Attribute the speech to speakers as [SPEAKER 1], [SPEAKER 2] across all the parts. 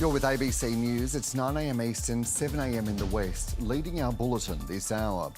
[SPEAKER 1] You're with ABC News. It's 9 a.m. Eastern, 7 a.m. in the West. Leading our bulletin this hour,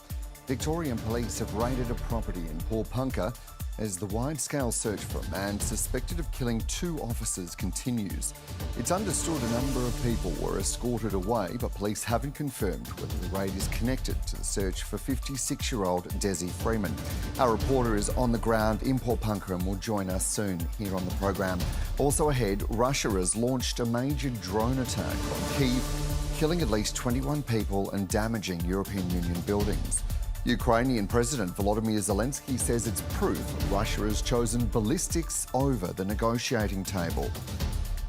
[SPEAKER 1] Victorian police have raided a property in Porepunkah as the wide-scale search for a man suspected of killing 2 officers continues. It's understood a number of people were escorted away, but police haven't confirmed whether the raid is connected to the search for 56-year-old Desi Freeman. Our reporter is on the ground in Porepunkah and will join us soon here on the program. Also ahead, Russia has launched a major drone attack on Kyiv, killing at least 21 people and damaging European Union buildings. Ukrainian President Volodymyr Zelensky says it's proof Russia has chosen ballistics over the negotiating table.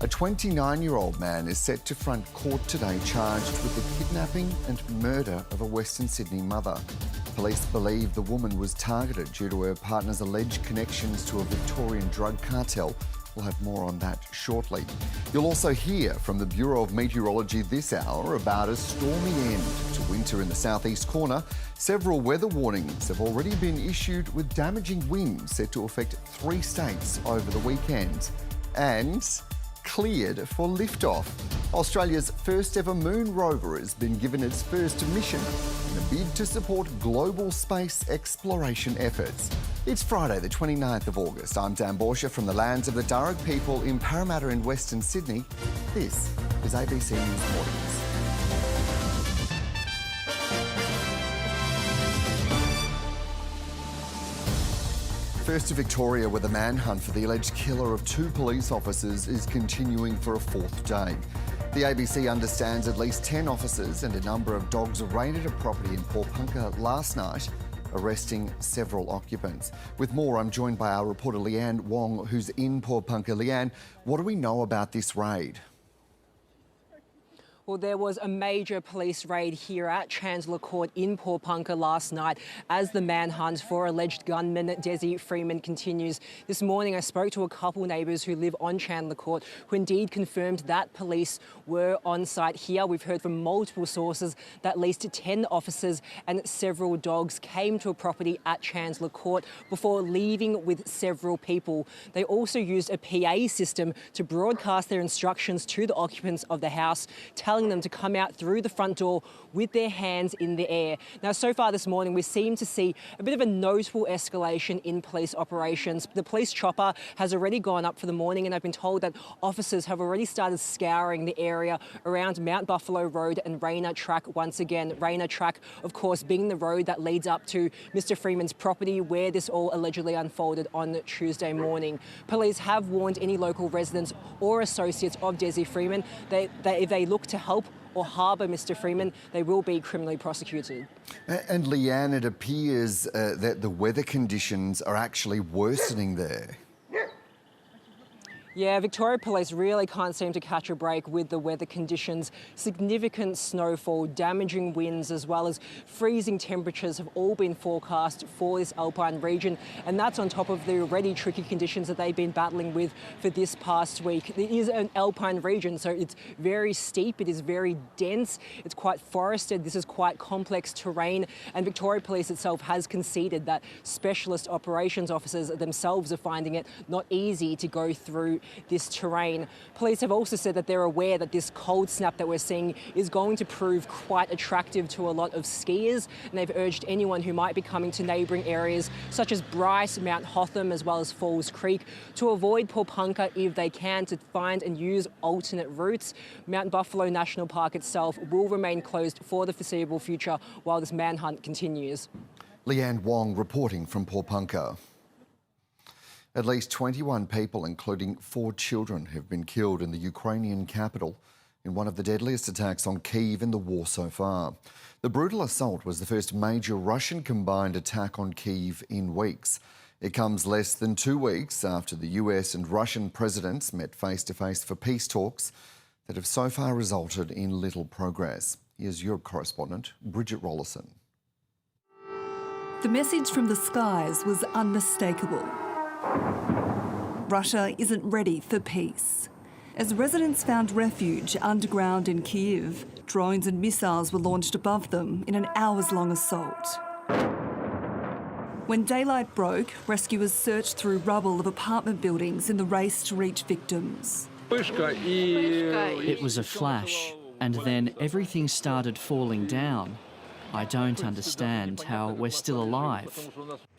[SPEAKER 1] A 29-year-old man is set to front court today charged with the kidnapping and murder of a Western Sydney mother. Police believe the woman was targeted due to her partner's alleged connections to a Victorian drug cartel. We'll have more on that shortly. You'll also hear from the Bureau of Meteorology this hour about a stormy end to winter in the southeast corner. Several weather warnings have already been issued with damaging winds set to affect 3 states over the weekend. And cleared for liftoff. Australia's first ever moon rover has been given its first mission in a bid to support global space exploration efforts. It's Friday, the 29th of August. I'm Dan Borsha from the lands of the Darug people in Parramatta in Western Sydney. This is ABC News Mornings. First to Victoria, where the manhunt for the alleged killer of 2 police officers is continuing for a 4th day. The ABC understands at least 10 officers and a number of dogs raided a property in Porepunkah last night, arresting several occupants. With more, I'm joined by our reporter Leanne Wong, who's in Porepunkah. Leanne, what do we know about this raid?
[SPEAKER 2] Well, there was a major police raid here at Chandler Court in Porepunkah last night as the manhunt for alleged gunman Desi Freeman continues. This morning I spoke to a couple neighbours who live on Chandler Court who indeed confirmed that police were on site here. We've heard from multiple sources that at least 10 officers and several dogs came to a property at Chandler Court before leaving with several people. They also used a PA system to broadcast their instructions to the occupants of the house, telling them to come out through the front door with their hands in the air. Now, so far this morning, we seem to see a bit of a notable escalation in police operations. The police chopper has already gone up for the morning, and I've been told that officers have already started scouring the area around Mount Buffalo Road and Rayner Track once again. Rayner Track, of course, being the road that leads up to Mr. Freeman's property, where this all allegedly unfolded on Tuesday morning. Police have warned any local residents or associates of Desi Freeman that if they look to help or harbour Mr. Freeman, they will be criminally prosecuted.
[SPEAKER 1] And Leanne, it appears that the weather conditions are actually worsening there.
[SPEAKER 2] Yeah, Victoria Police really can't seem to catch a break with the weather conditions. Significant snowfall, damaging winds, as well as freezing temperatures have all been forecast for this alpine region. And that's on top of the already tricky conditions that they've been battling with for this past week. It is an alpine region, so it's very steep, it is very dense, it's quite forested, this is quite complex terrain. And Victoria Police itself has conceded that specialist operations officers themselves are finding it not easy to go through this terrain. Police have also said that they're aware that this cold snap that we're seeing is going to prove quite attractive to a lot of skiers, and they've urged anyone who might be coming to neighbouring areas such as Bryce, Mount Hotham, as well as Falls Creek to avoid Porepunkah if they can, to find and use alternate routes. Mount Buffalo National Park itself will remain closed for the foreseeable future while this manhunt continues.
[SPEAKER 1] Leanne Wong reporting from Porepunkah. At least 21 people, including 4 children, have been killed in the Ukrainian capital in one of the deadliest attacks on Kyiv in the war so far. The brutal assault was the first major Russian combined attack on Kyiv in weeks. It comes less than 2 weeks after the US and Russian presidents met face-to-face for peace talks that have so far resulted in little progress. Here's Europe correspondent Bridget Rollison.
[SPEAKER 3] The message from the skies was unmistakable. Russia isn't ready for peace. As residents found refuge underground in Kyiv, drones and missiles were launched above them in an hours-long assault. When daylight broke, rescuers searched through rubble of apartment buildings in the race to reach victims.
[SPEAKER 4] It was a flash, and then everything started falling down. I don't understand how we're still alive.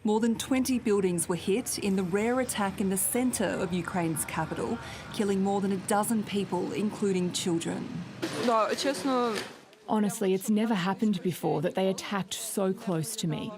[SPEAKER 3] More than 20 buildings were hit in the rare attack in the centre of Ukraine's capital, killing more than a dozen people, including children.
[SPEAKER 5] Honestly, it's never happened before that they attacked so close to me.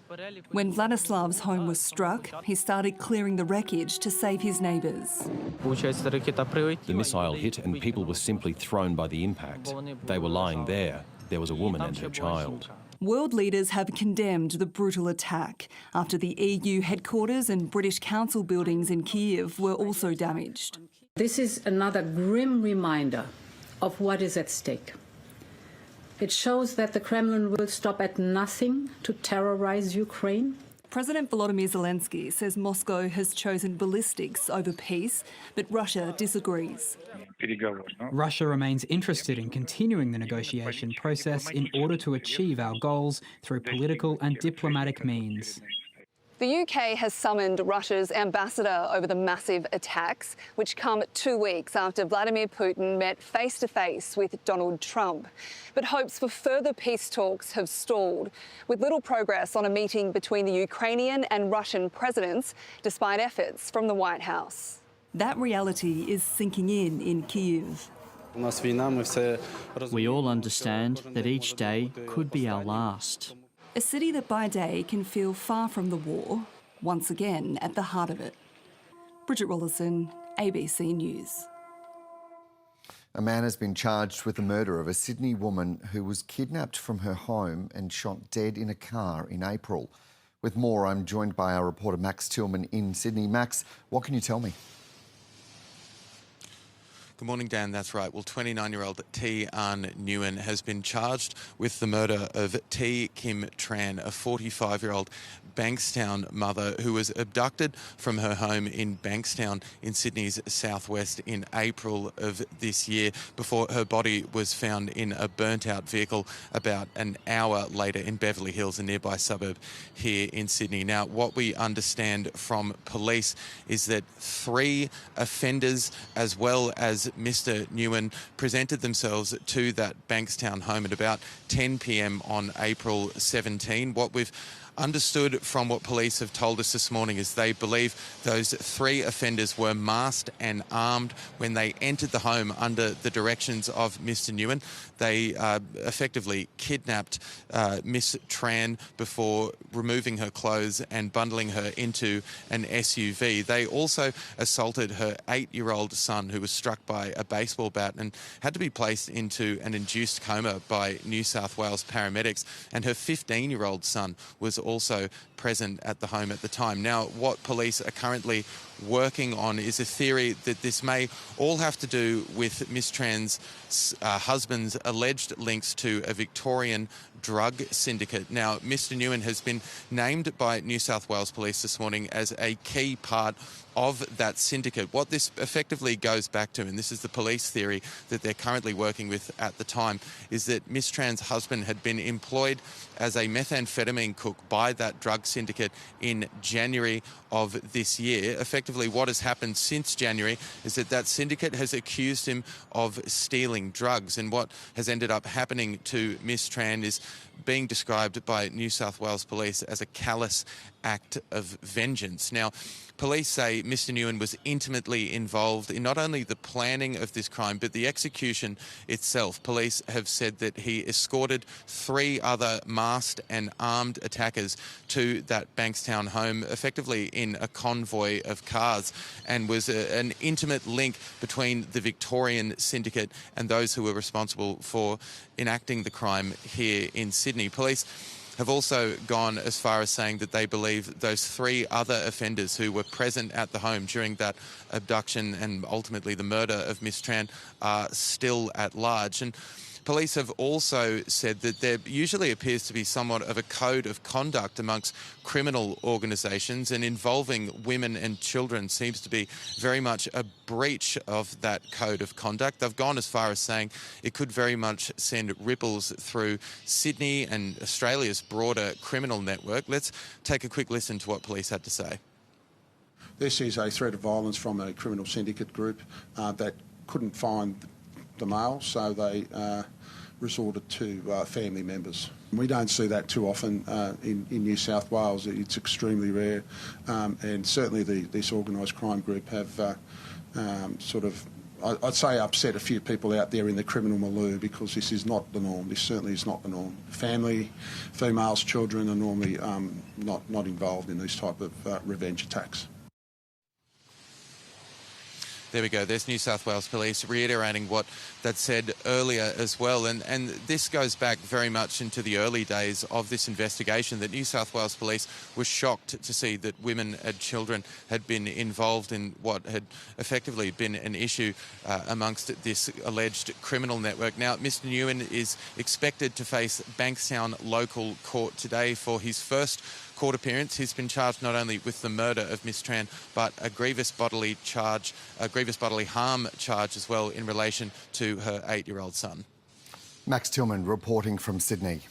[SPEAKER 3] When Vladislav's home was struck, he started clearing the wreckage to save his neighbours.
[SPEAKER 6] The missile hit and people were simply thrown by the impact. They were lying there. There was a woman and her child.
[SPEAKER 3] World leaders have condemned the brutal attack after the EU headquarters and British Council buildings in Kyiv were also damaged.
[SPEAKER 7] This is another grim reminder of what is at stake. It shows that the Kremlin will stop at nothing to terrorise Ukraine.
[SPEAKER 3] President Volodymyr Zelensky says Moscow has chosen ballistics over peace, but Russia disagrees.
[SPEAKER 8] Russia remains interested in continuing the negotiation process in order to achieve our goals through political and diplomatic means.
[SPEAKER 3] The UK has summoned Russia's ambassador over the massive attacks, which come 2 weeks after Vladimir Putin met face-to-face with Donald Trump. But hopes for further peace talks have stalled, with little progress on a meeting between the Ukrainian and Russian presidents, despite efforts from the White House. That reality is sinking in Kyiv.
[SPEAKER 4] We all understand that each day could be our last.
[SPEAKER 3] A city that by day can feel far from the war, once again at the heart of it. Bridget Rollison, ABC News.
[SPEAKER 1] A man has been charged with the murder of a Sydney woman who was kidnapped from her home and shot dead in a car in April. With more, I'm joined by our reporter Max Tillman in Sydney. Max, what can you tell me?
[SPEAKER 9] Good morning, Dan. That's right. Well, 29-year-old T. An Nguyen has been charged with the murder of T. Kim Tran, a 45-year-old Bankstown mother who was abducted from her home in Bankstown in Sydney's southwest in April of this year before her body was found in a burnt-out vehicle about an hour later in Beverly Hills, a nearby suburb here in Sydney. Now, what we understand from police is that 3 offenders, as well as Mr. Nguyen, presented themselves to that Bankstown home at about 10 p.m. on April 17. What we've understood from what police have told us this morning is they believe those 3 offenders were masked and armed when they entered the home under the directions of Mr. Nguyen. They effectively kidnapped Miss Tran before removing her clothes and bundling her into an SUV. They also assaulted her 8-year-old son, who was struck by a baseball bat and had to be placed into an induced coma by New South Wales paramedics. And her 15-year-old son was also present at the home at the time. Now, what police are currently working on is a theory that this may all have to do with Miss Tran's husband's alleged links to a Victorian drug syndicate. Now, Mr. Nguyen has been named by New South Wales Police this morning as a key part of that syndicate. What this effectively goes back to, and this is the police theory that they're currently working with at the time, is that Miss Tran's husband had been employed as a methamphetamine cook by that drug syndicate in January of this year. Effectively, what has happened since January is that that syndicate has accused him of stealing drugs, and what has ended up happening to Miss Tran is being described by New South Wales Police as a callous act of vengeance. Now, police say Mr. Nguyen was intimately involved in not only the planning of this crime, but the execution itself. Police have said that he escorted 3 other masked and armed attackers to that Bankstown home, effectively in a convoy of cars, and was an intimate link between the Victorian syndicate and those who were responsible for enacting the crime here in Sydney. Police have also gone as far as saying that they believe those 3 other offenders who were present at the home during that abduction and ultimately the murder of Miss Tran are still at large. And police have also said that there usually appears to be somewhat of a code of conduct amongst criminal organisations, and involving women and children seems to be very much a breach of that code of conduct. They've gone as far as saying it could very much send ripples through Sydney and Australia's broader criminal network. Let's take a quick listen to what police had to say.
[SPEAKER 10] This is a threat of violence from a criminal syndicate group that couldn't find the male, so they resorted to family members. We don't see that too often in New South Wales. It's extremely rare, and certainly this organised crime group have I'd say upset a few people out there in the criminal milieu, because this is not the norm. This certainly is not the norm. Family, females, children are normally not involved in these type of revenge attacks.
[SPEAKER 9] There we go. There's New South Wales Police reiterating what they'd said earlier as well. And this goes back very much into the early days of this investigation, that New South Wales Police was shocked to see that women and children had been involved in what had effectively been an issue amongst this alleged criminal network. Now, Mr Nguyen is expected to face Bankstown local court today for his first court appearance. He's been charged not only with the murder of Miss Tran, but a grievous bodily harm charge as well in relation to her 8-year-old son.
[SPEAKER 1] Max Tillman reporting from Sydney.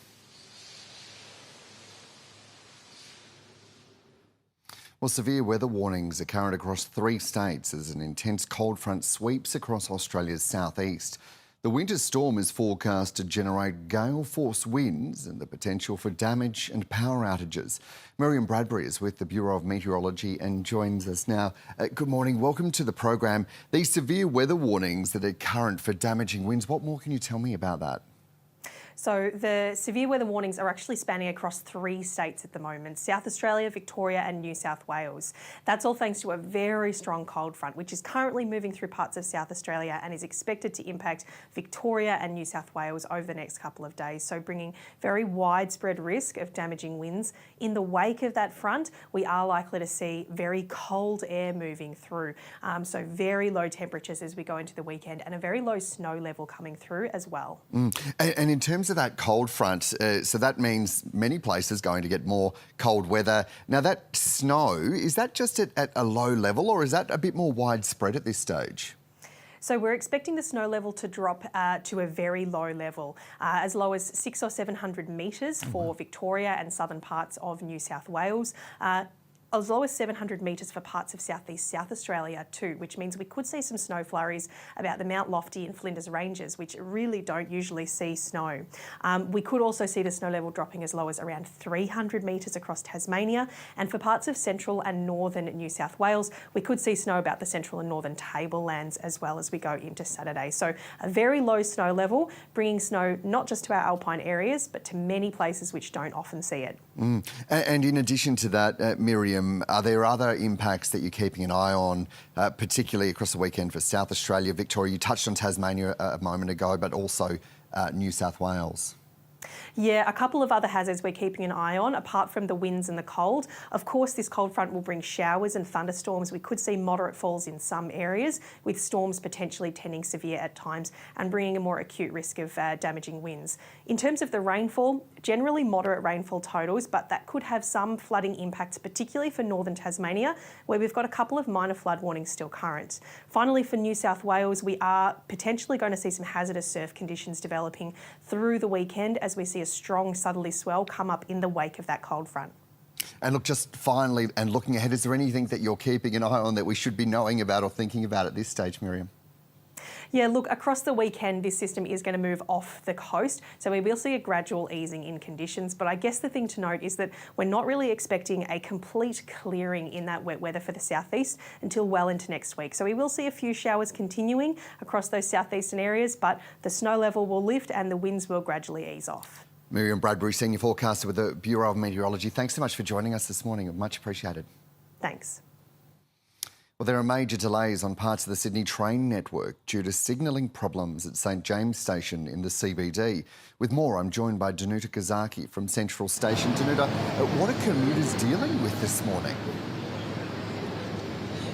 [SPEAKER 1] Well, severe weather warnings are current across 3 states as an intense cold front sweeps across Australia's southeast. The winter storm is forecast to generate gale-force winds and the potential for damage and power outages. Miriam Bradbury is with the Bureau of Meteorology and joins us now. Good morning. Welcome to the program. These severe weather warnings that are current for damaging winds, what more can you tell me about that?
[SPEAKER 11] So the severe weather warnings are actually spanning across 3 states at the moment: South Australia, Victoria and New South Wales. That's all thanks to a very strong cold front, which is currently moving through parts of South Australia and is expected to impact Victoria and New South Wales over the next couple of days, so bringing very widespread risk of damaging winds. In the wake of that front, we are likely to see very cold air moving through, so very low temperatures as we go into the weekend, and a very low snow level coming through as well.
[SPEAKER 1] And in terms of that cold front, so that means many places going to get more cold weather. Now, that snow, is that just at a low level, or is that a bit more widespread at this stage?
[SPEAKER 11] So we're expecting the snow level to drop to a very low level, as low as 600 or 700 metres for Victoria and southern parts of New South Wales. As low as 700 metres for parts of southeast South Australia too, which means we could see some snow flurries about the Mount Lofty and Flinders Ranges, which really don't usually see snow. We could also see the snow level dropping as low as around 300 metres across Tasmania, and for parts of central and northern New South Wales, we could see snow about the central and northern tablelands as well as we go into Saturday. So a very low snow level, bringing snow not just to our alpine areas, but to many places which don't often see it.
[SPEAKER 1] And in addition to that, Miriam, are there other impacts that you're keeping an eye on, particularly across the weekend for South Australia, Victoria? You touched on Tasmania a moment ago, but also New South Wales.
[SPEAKER 11] Yeah, a couple of other hazards we're keeping an eye on, apart from the winds and the cold. Of course, this cold front will bring showers and thunderstorms. We could see moderate falls in some areas, with storms potentially tending severe at times and bringing a more acute risk of damaging winds. In terms of the rainfall, generally moderate rainfall totals, but that could have some flooding impacts, particularly for northern Tasmania, where we've got a couple of minor flood warnings still current. Finally, for New South Wales, we are potentially going to see some hazardous surf conditions developing through the weekend as we see a strong southerly swell come up in the wake of that cold front.
[SPEAKER 1] And look, just finally, and looking ahead, is there anything that you're keeping an eye on that we should be knowing about or thinking about at this stage, Miriam?
[SPEAKER 11] Yeah, look, across the weekend, this system is going to move off the coast, so we will see a gradual easing in conditions. But I guess the thing to note is that we're not really expecting a complete clearing in that wet weather for the southeast until well into next week. So we will see a few showers continuing across those southeastern areas, but the snow level will lift and the winds will gradually ease off.
[SPEAKER 1] Miriam Bradbury, Senior Forecaster with the Bureau of Meteorology. Thanks so much for joining us this morning. Much appreciated.
[SPEAKER 11] Thanks.
[SPEAKER 1] Well, there are major delays on parts of the Sydney train network due to signalling problems at St James Station in the CBD. With more, I'm joined by Danuta Kazaki from Central Station. Danuta, what are commuters dealing with this morning?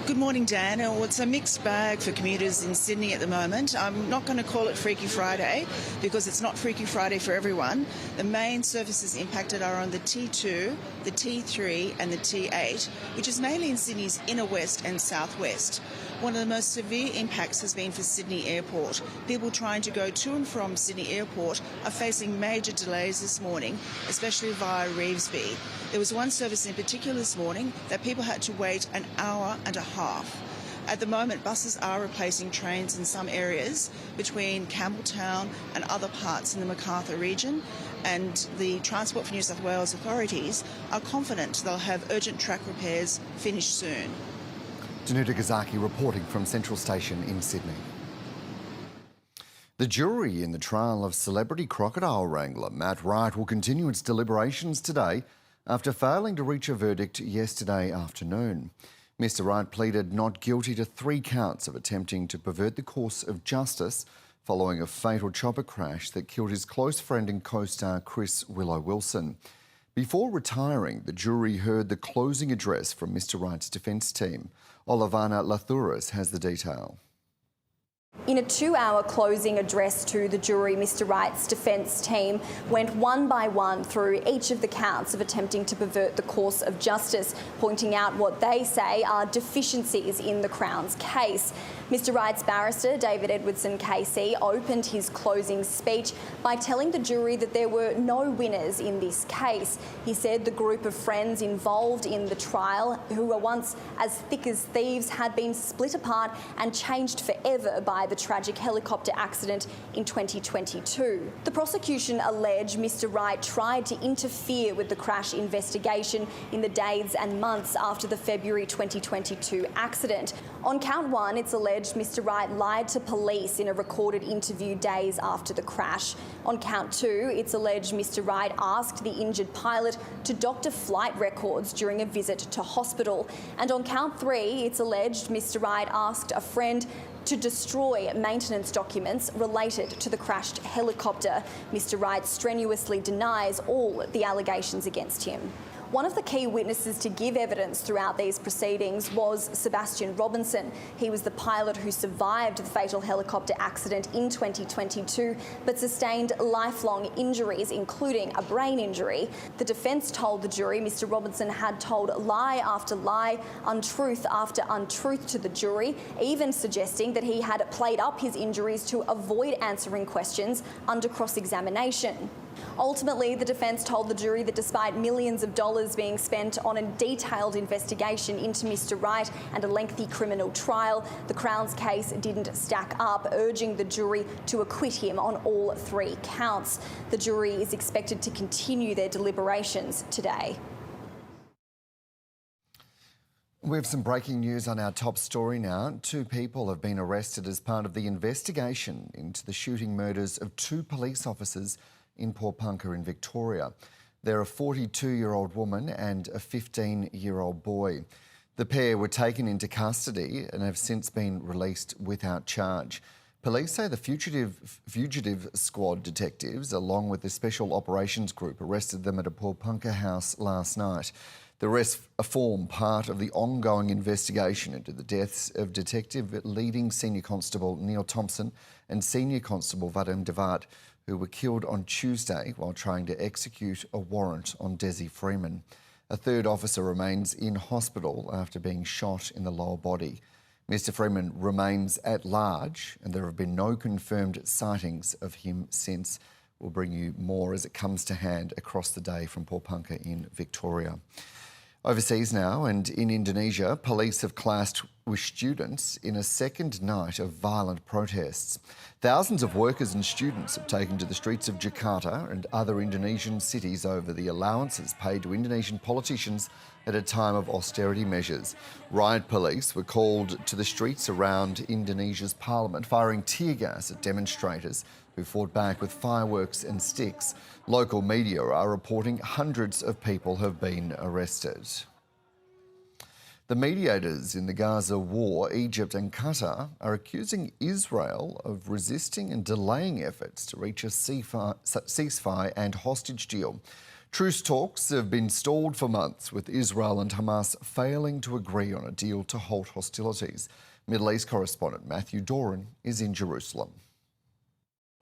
[SPEAKER 12] Good morning, Dan. Well, it's a mixed bag for commuters in Sydney at the moment. I'm not going to call it Freaky Friday because it's not Freaky Friday for everyone. The main services impacted are on the T2, the T3 and the T8, which is mainly in Sydney's inner west and southwest. One of the most severe impacts has been for Sydney Airport. People trying to go to and from Sydney Airport are facing major delays this morning, especially via Revesby. There was one service in particular this morning that people had to wait an hour and a half. At the moment, buses are replacing trains in some areas between Campbelltown and other parts in the Macarthur region, and the Transport for New South Wales authorities are confident they'll have urgent track repairs finished soon.
[SPEAKER 1] Danuta Gazaki reporting from Central Station in Sydney. The jury in the trial of celebrity crocodile wrangler Matt Wright will continue its deliberations today after failing to reach a verdict yesterday afternoon. Mr. Wright pleaded not guilty to 3 counts of attempting to pervert the course of justice following a fatal chopper crash that killed his close friend and co-star Chris Willow Wilson. Before retiring, the jury heard the closing address from Mr. Wright's defence team. Olivana Lathouris has the detail.
[SPEAKER 13] In a 2-hour closing address to the jury, Mr. Wright's defence team went one by one through each of the counts of attempting to pervert the course of justice, pointing out what they say are deficiencies in the Crown's case. Mr. Wright's barrister, David Edwardson KC, opened his closing speech by telling the jury that there were no winners in this case. He said the group of friends involved in the trial, who were once as thick as thieves, had been split apart and changed forever by the tragic helicopter accident in 2022. The prosecution allege Mr. Wright tried to interfere with the crash investigation in the days and months after the February 2022 accident. On count 1, it's alleged Mr. Wright lied to police in a recorded interview days after the crash. On count 2, it's alleged Mr. Wright asked the injured pilot to doctor flight records during a visit to hospital. And on count 3, it's alleged Mr. Wright asked a friend to destroy maintenance documents related to the crashed helicopter. Mr. Wright strenuously denies all the allegations against him. One of the key witnesses to give evidence throughout these proceedings was Sebastian Robinson. He was the pilot who survived the fatal helicopter accident in 2022 but sustained lifelong injuries, including a brain injury. The defence told the jury Mr. Robinson had told lie after lie, untruth after untruth to the jury, even suggesting that he had played up his injuries to avoid answering questions under cross-examination. Ultimately, the defence told the jury that despite millions of dollars being spent on a detailed investigation into Mr. Wright and a lengthy criminal trial, the Crown's case didn't stack up, urging the jury to acquit him on all 3 counts. The jury is expected to continue their deliberations today.
[SPEAKER 1] We have some breaking news on our top story now. 2 people have been arrested as part of the investigation into the shooting murders of 2 police officers in Porepunkah in Victoria. They're a 42-year-old woman and a 15-year-old boy. The pair were taken into custody and have since been released without charge. Police say the fugitive squad detectives, along with the Special Operations Group, arrested them at a Porepunkah house last night. The arrests form part of the ongoing investigation into the deaths of Detective Leading Senior Constable Neil Thompson and Senior Constable Vadim Devat, who were killed on Tuesday while trying to execute a warrant on Desi Freeman. A 3rd officer remains in hospital after being shot in the lower body. Mr. Freeman remains at large and there have been no confirmed sightings of him since. We'll bring you more as it comes to hand across the day from Porepunkah in Victoria. Overseas now, and in Indonesia, police have clashed with students in a second night of violent protests. Thousands of workers and students have taken to the streets of Jakarta and other Indonesian cities over the allowances paid to Indonesian politicians at a time of austerity measures. Riot police were called to the streets around Indonesia's parliament, firing tear gas at demonstrators who fought back with fireworks and sticks. Local media are reporting hundreds of people have been arrested. The mediators in the Gaza war, Egypt and Qatar, are accusing Israel of resisting and delaying efforts to reach a ceasefire and hostage deal. Truce talks have been stalled for months, with Israel and Hamas failing to agree on a deal to halt hostilities. Middle East correspondent Matthew Doran is in Jerusalem.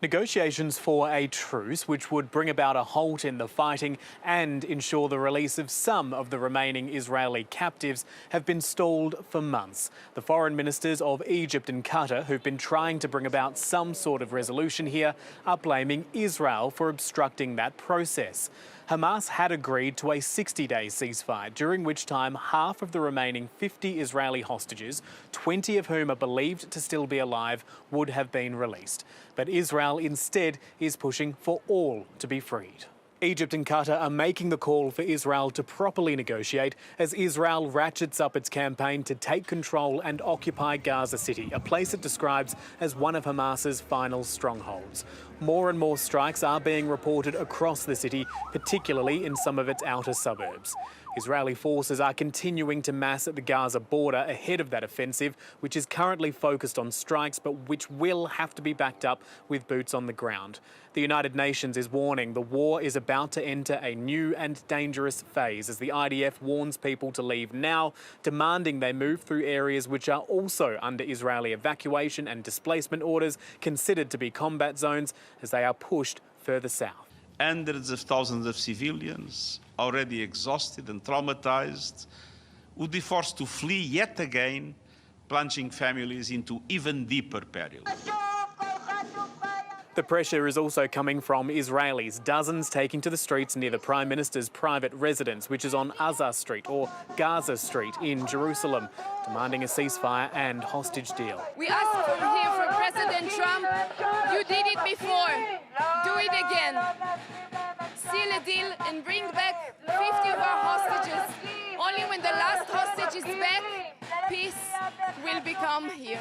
[SPEAKER 14] Negotiations for a truce, which would bring about a halt in the fighting and ensure the release of some of the remaining Israeli captives, have been stalled for months. The foreign ministers of Egypt and Qatar, who've been trying to bring about some sort of resolution here, are blaming Israel for obstructing that process. Hamas had agreed to a 60-day ceasefire, during which time half of the remaining 50 Israeli hostages, 20 of whom are believed to still be alive, would have been released. But Israel instead is pushing for all to be freed. Egypt and Qatar are making the call for Israel to properly negotiate as Israel ratchets up its campaign to take control and occupy Gaza City, a place it describes as one of Hamas's final strongholds. More and more strikes are being reported across the city, particularly in some of its outer suburbs. Israeli forces are continuing to mass at the Gaza border ahead of that offensive, which is currently focused on strikes, but which will have to be backed up with boots on the ground. The United Nations is warning the war is about to enter a new and dangerous phase as the IDF warns people to leave now, demanding they move through areas which are also under Israeli evacuation and displacement orders, considered to be combat zones, as they are pushed further south.
[SPEAKER 15] Hundreds of thousands of civilians, already exhausted and traumatized, would be forced to flee yet again, plunging families into even deeper peril.
[SPEAKER 14] The pressure is also coming from Israelis, dozens taking to the streets near the Prime Minister's private residence, which is on Azza Street or Gaza Street in Jerusalem, demanding a ceasefire and hostage deal.
[SPEAKER 16] We asked here from President Trump, you did it before, do it again. Seal a deal and bring back 50 of our hostages. Only when the last hostage is back, peace will become here.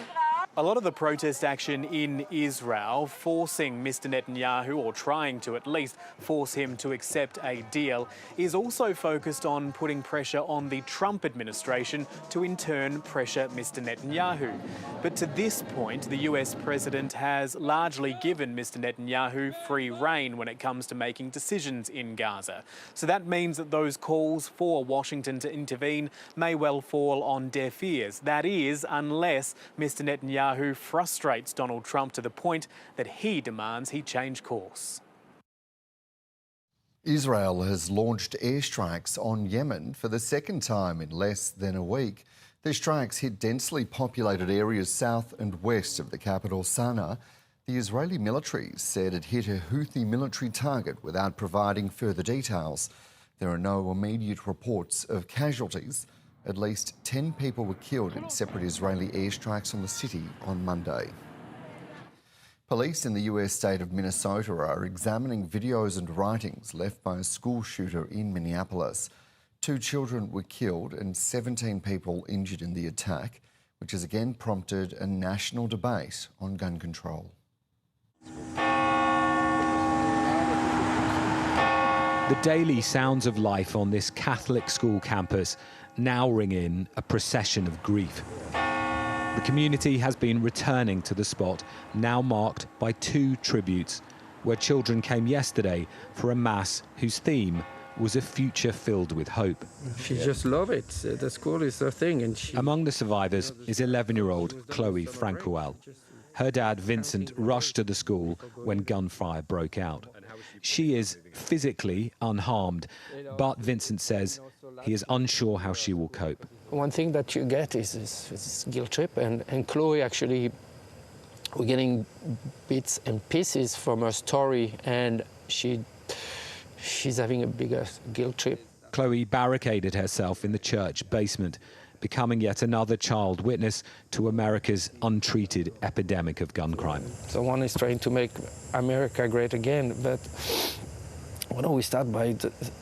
[SPEAKER 14] A lot of the protest action in Israel forcing Mr. Netanyahu, or trying to at least force him to accept a deal, is also focused on putting pressure on the Trump administration to in turn pressure Mr. Netanyahu. But to this point, the US president has largely given Mr. Netanyahu free rein when it comes to making decisions in Gaza. So that means that those calls for Washington to intervene may well fall on deaf ears. That is, unless Mr. Netanyahu frustrates Donald Trump to the point that he demands he change course.
[SPEAKER 1] Israel has launched airstrikes on Yemen for the second time in less than a week. The strikes hit densely populated areas south and west of the capital, Sana'a. The Israeli military said it hit a Houthi military target without providing further details. There are no immediate reports of casualties. At least 10 people were killed in separate Israeli airstrikes on the city on Monday. Police in the US state of Minnesota are examining videos and writings left by a school shooter in Minneapolis. 2 children were killed and 17 people injured in the attack, which has again prompted a national debate on gun control.
[SPEAKER 17] The daily sounds of life on this Catholic school campus now ring in a procession of grief. The community has been returning to the spot, now marked by 2 tributes, where children came yesterday for a mass whose theme was a future filled with hope.
[SPEAKER 18] She just loved it. The school is her thing. And
[SPEAKER 17] Among the survivors is 11-year-old Chloe Francoel. Her dad, Vincent, rushed to the school when gunfire broke out. She is physically unharmed, but Vincent says he is unsure how she will cope.
[SPEAKER 18] One thing that you get is this guilt trip, and Chloe actually, we're getting bits and pieces from her story, and she's having a bigger guilt trip.
[SPEAKER 17] Chloe barricaded herself in the church basement, becoming yet another child witness to America's untreated epidemic of gun crime.
[SPEAKER 18] Someone is trying to make America great again, but why don't we start by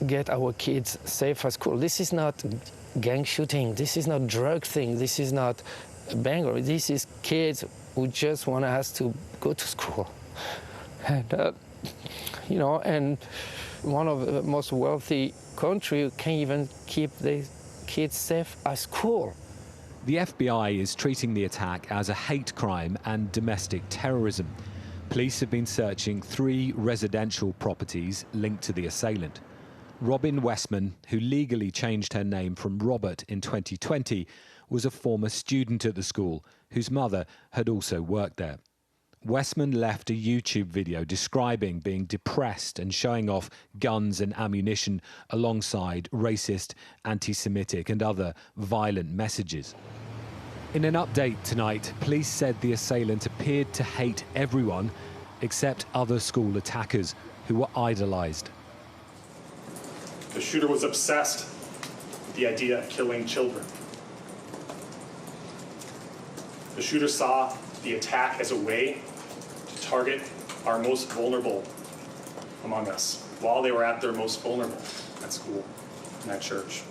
[SPEAKER 18] get our kids safe at school? This is not gang shooting, this is not drug thing, this is not a banger, this is kids who just want us to go to school. And, you know, and one of the most wealthy countries can't even keep their kids safe at school.
[SPEAKER 17] The FBI is treating the attack as a hate crime and domestic terrorism. Police have been searching 3 residential properties linked to the assailant. Robin Westman, who legally changed her name from Robert in 2020, was a former student at the school whose mother had also worked there. Westman left a YouTube video describing being depressed and showing off guns and ammunition alongside racist, anti-Semitic and other violent messages. In an update tonight, police said the assailant appeared to hate everyone except other school attackers who were idolized.
[SPEAKER 19] The shooter was obsessed with the idea of killing children. The shooter saw the attack as a way to target our most vulnerable among us while they were at their most vulnerable at school and at church.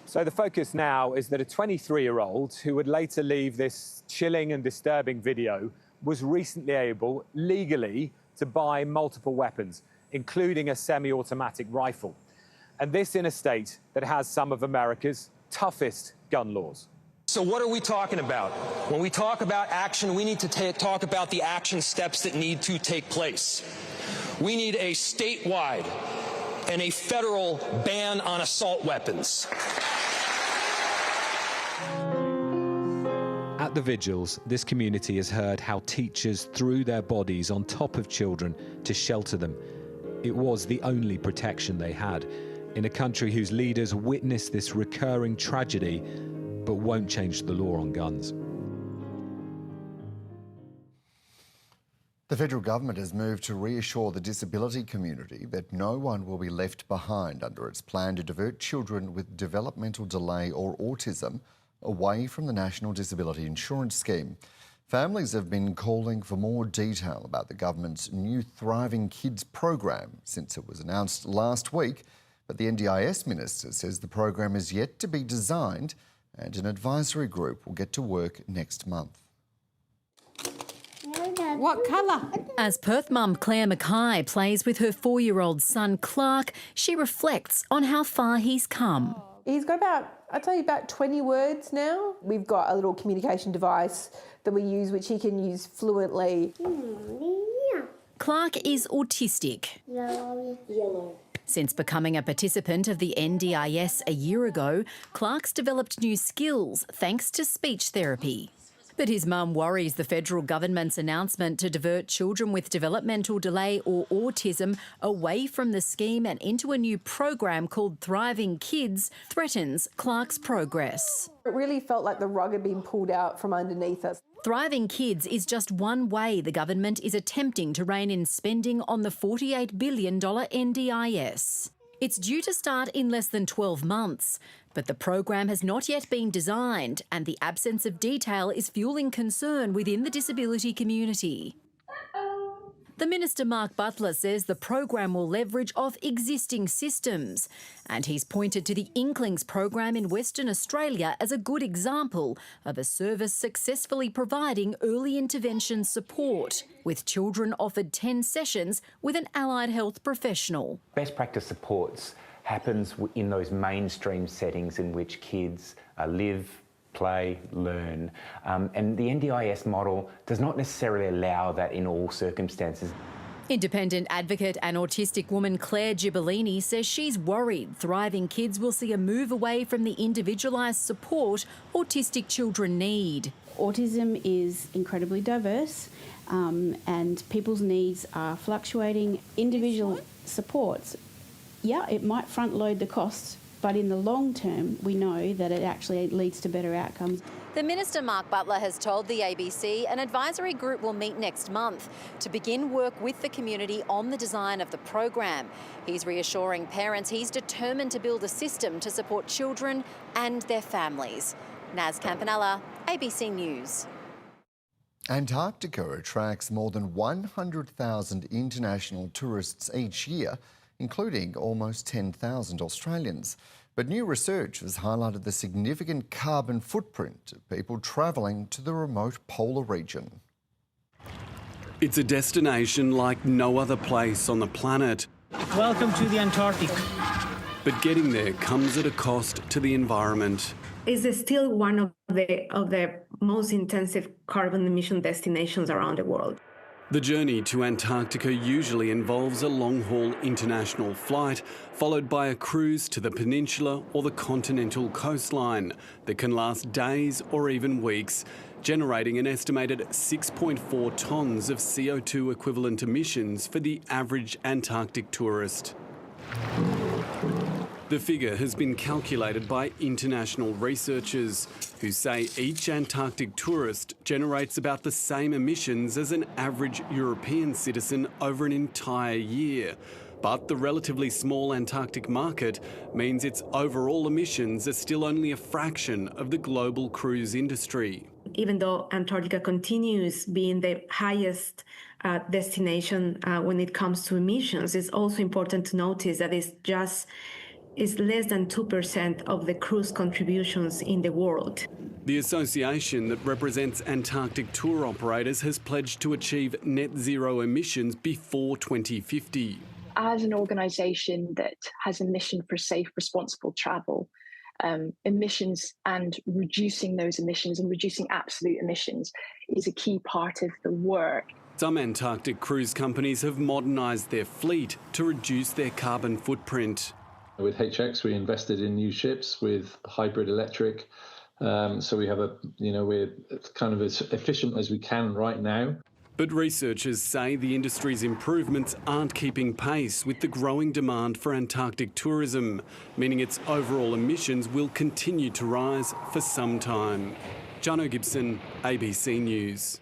[SPEAKER 17] So the focus now is that a 23-year-old who would later leave this chilling and disturbing video was recently able, legally, to buy multiple weapons, including a semi-automatic rifle. And this in a state that has some of America's toughest gun laws.
[SPEAKER 20] So what are we talking about? When we talk about action, we need to talk about the action steps that need to take place. We need a statewide and a federal ban on assault weapons.
[SPEAKER 17] At the vigils, this community has heard how teachers threw their bodies on top of children to shelter them. It was the only protection they had in a country whose leaders witness this recurring tragedy but won't change the law on guns.
[SPEAKER 1] The federal government has moved to reassure the disability community that no one will be left behind under its plan to divert children with developmental delay or autism away from the National Disability Insurance Scheme. Families have been calling for more detail about the government's new Thriving Kids program since it was announced last week, but the NDIS minister says the program is yet to be designed and an advisory group will get to work next month.
[SPEAKER 21] What colour? As Perth mum Claire Mackay plays with her 4-year-old son Clark, she reflects on how far he's come.
[SPEAKER 22] He's got about 20 words now. We've got a little communication device that we use which he can use fluently.
[SPEAKER 21] Clark is autistic.
[SPEAKER 22] Yellow.
[SPEAKER 21] Since becoming a participant of the NDIS a year ago, Clark's developed new skills thanks to speech therapy. But his mum worries the federal government's announcement to divert children with developmental delay or autism away from the scheme and into a new program called Thriving Kids threatens Clark's progress.
[SPEAKER 22] It really felt like the rug had been pulled out from underneath us.
[SPEAKER 21] Thriving Kids is just one way the government is attempting to rein in spending on the $48 billion NDIS. It's due to start in less than 12 months, but the program has not yet been designed and the absence of detail is fueling concern within the disability community. The Minister Mark Butler says the program will leverage off existing systems, and he's pointed to the Inklings program in Western Australia as a good example of a service successfully providing early intervention support, with children offered 10 sessions with an allied health professional.
[SPEAKER 23] Best practice supports happens in those mainstream settings in which kids live, play, learn. And the NDIS model does not necessarily allow that in all circumstances.
[SPEAKER 21] Independent advocate and autistic woman Claire Gibellini says she's worried Thriving Kids will see a move away from the individualised support autistic children need.
[SPEAKER 24] Autism is incredibly diverse and people's needs are fluctuating. Individual supports, yeah, it might front load the costs, but in the long term, we know that it actually leads to better outcomes.
[SPEAKER 21] The Minister Mark Butler has told the ABC an advisory group will meet next month to begin work with the community on the design of the program. He's reassuring parents he's determined to build a system to support children and their families. Naz Campanella, ABC News.
[SPEAKER 1] Antarctica attracts more than 100,000 international tourists each year, including almost 10,000 Australians. But new research has highlighted the significant carbon footprint of people travelling to the remote polar region.
[SPEAKER 25] It's a destination like no other place on the planet.
[SPEAKER 26] Welcome to the Antarctic.
[SPEAKER 25] But getting there comes at a cost to the environment.
[SPEAKER 27] It's still one of the most intensive carbon emission destinations around the world.
[SPEAKER 25] The journey to Antarctica usually involves a long-haul international flight, followed by a cruise to the peninsula or the continental coastline that can last days or even weeks, generating an estimated 6.4 tonnes of CO2 equivalent emissions for the average Antarctic tourist. The figure has been calculated by international researchers who say each Antarctic tourist generates about the same emissions as an average European citizen over an entire year. But the relatively small Antarctic market means its overall emissions are still only a fraction of the global cruise industry.
[SPEAKER 27] Even though Antarctica continues being the highest destination when it comes to emissions, it's also important to notice that it's less than 2% of the cruise contributions in the world.
[SPEAKER 25] The association that represents Antarctic tour operators has pledged to achieve net zero emissions before 2050.
[SPEAKER 2] As an organisation that has a mission for safe, responsible travel, emissions and reducing those emissions and reducing absolute emissions is a key part of the work.
[SPEAKER 25] Some Antarctic cruise companies have modernised their fleet to reduce their carbon footprint.
[SPEAKER 3] With HX, we invested in new ships with hybrid electric. So we have we're kind of as efficient as we can right now.
[SPEAKER 25] But researchers say the industry's improvements aren't keeping pace with the growing demand for Antarctic tourism, meaning its overall emissions will continue to rise for some time. Jono Gibson, ABC News.